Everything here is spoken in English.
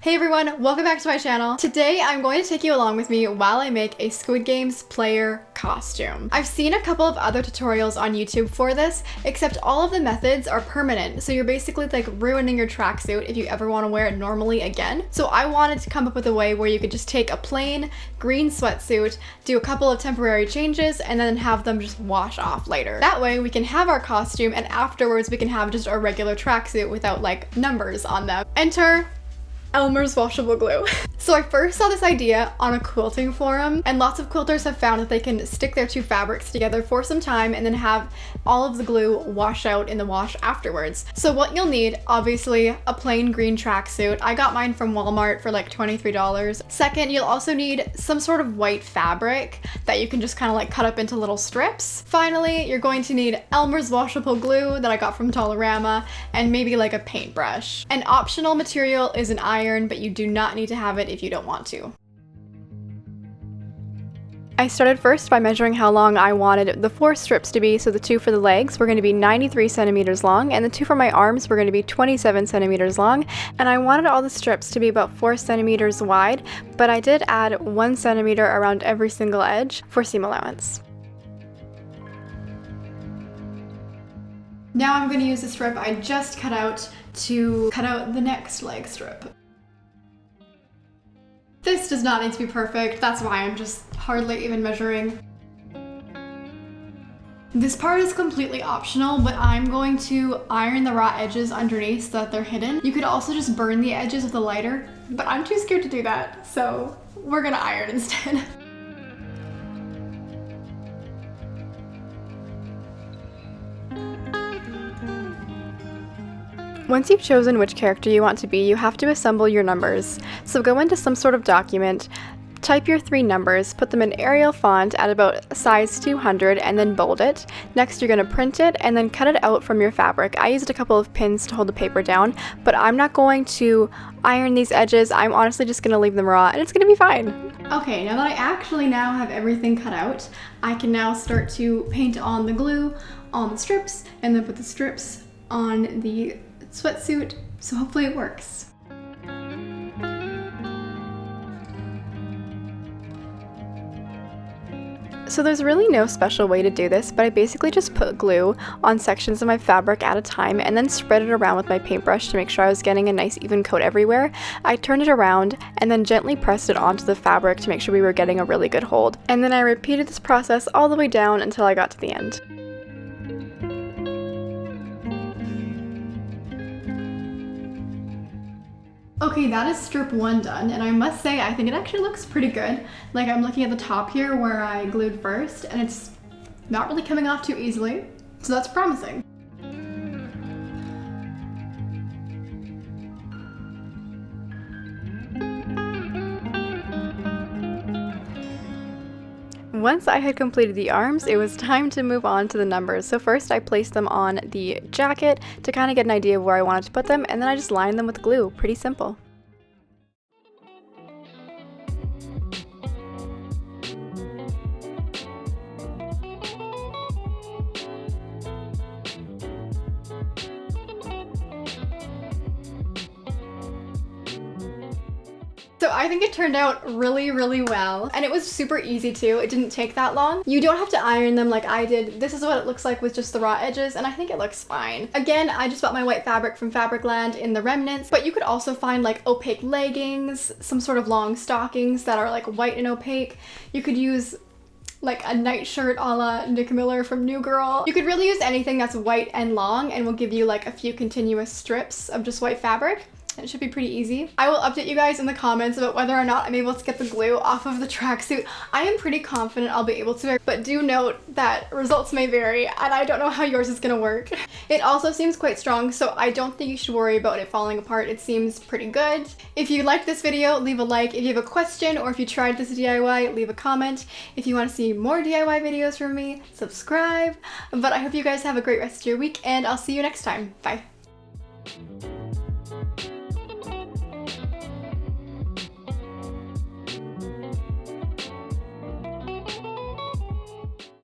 Hey everyone, welcome back to my channel. Today I'm going to take you along with me while I make a Squid Games player costume. I've seen a couple of other tutorials on YouTube for this, except all of the methods are permanent, so you're basically like ruining your tracksuit if you ever want to wear it normally again. So I wanted to come up with a way where you could just take a plain green sweatsuit, do a couple of temporary changes, and then have them just wash off later. That way we can have our costume and afterwards we can have just a regular tracksuit without like numbers on them. Enter Elmer's washable glue. So I first saw this idea on a quilting forum, and lots of quilters have found that they can stick their two fabrics together for some time and then have all of the glue wash out in the wash afterwards. So what you'll need, obviously, a plain green tracksuit. I got mine from Walmart for like $23. Second, you'll also need some sort of white fabric that you can just kind of like cut up into little strips. Finally, you're going to need Elmer's washable glue that I got from Dollarama, and maybe like a paintbrush. An optional material is an iron, but you do not need to have it if you don't want to. I started first by measuring how long I wanted the 4 strips to be, so the 2 for the legs were going to be 93 centimeters long, and the 2 for my arms were going to be 27 centimeters long, and I wanted all the strips to be about 4 centimeters wide, but I did add 1 centimeter around every single edge for seam allowance. Now I'm going to use the strip I just cut out to cut out the next leg strip. This does not need to be perfect, that's why I'm just hardly even measuring. This part is completely optional, but I'm going to iron the raw edges underneath so that they're hidden. You could also just burn the edges with a lighter, but I'm too scared to do that, so we're gonna iron instead. Once you've chosen which character you want to be, you have to assemble your numbers. So go into some sort of document, type your 3 numbers, put them in Arial font at about size 200, and then bold it. Next, you're going to print it and then cut it out from your fabric. I used a couple of pins to hold the paper down, but I'm not going to iron these edges. I'm honestly just going to leave them raw, and it's going to be fine. Okay, now that I actually now have everything cut out, I can now start to paint on the glue on the strips, and then put the strips on the sweatsuit, so hopefully it works. So there's really no special way to do this, but I basically just put glue on sections of my fabric at a time and then spread it around with my paintbrush to make sure I was getting a nice even coat everywhere. I turned it around and then gently pressed it onto the fabric to make sure we were getting a really good hold. And then I repeated this process all the way down until I got to the end. Okay, that is strip 1 done, and I must say I think it actually looks pretty good. Like, I'm looking at the top here where I glued first, and it's not really coming off too easily, so that's promising. Once I had completed the arms, it was time to move on to the numbers. So first I placed them on the jacket to kind of get an idea of where I wanted to put them, and then I just lined them with glue. Pretty simple. So I think it turned out really, really well, and it was super easy too. It didn't take that long. You don't have to iron them like I did. This is what it looks like with just the raw edges, and I think it looks fine. Again, I just bought my white fabric from Fabricland in the remnants, but you could also find like opaque leggings, some sort of long stockings that are like white and opaque. You could use like a nightshirt a la Nick Miller from New Girl. You could really use anything that's white and long and will give you like a few continuous strips of just white fabric. It should be pretty easy. I will update you guys in the comments about whether or not I'm able to get the glue off of the tracksuit. I am pretty confident I'll be able to, but do note that results may vary, and I don't know how yours is gonna work. It also seems quite strong, so I don't think you should worry about it falling apart. It seems pretty good. If you liked this video, leave a like. If you have a question or if you tried this DIY, leave a comment. If you want to see more DIY videos from me, subscribe. But I hope you guys have a great rest of your week, and I'll see you next time. Bye.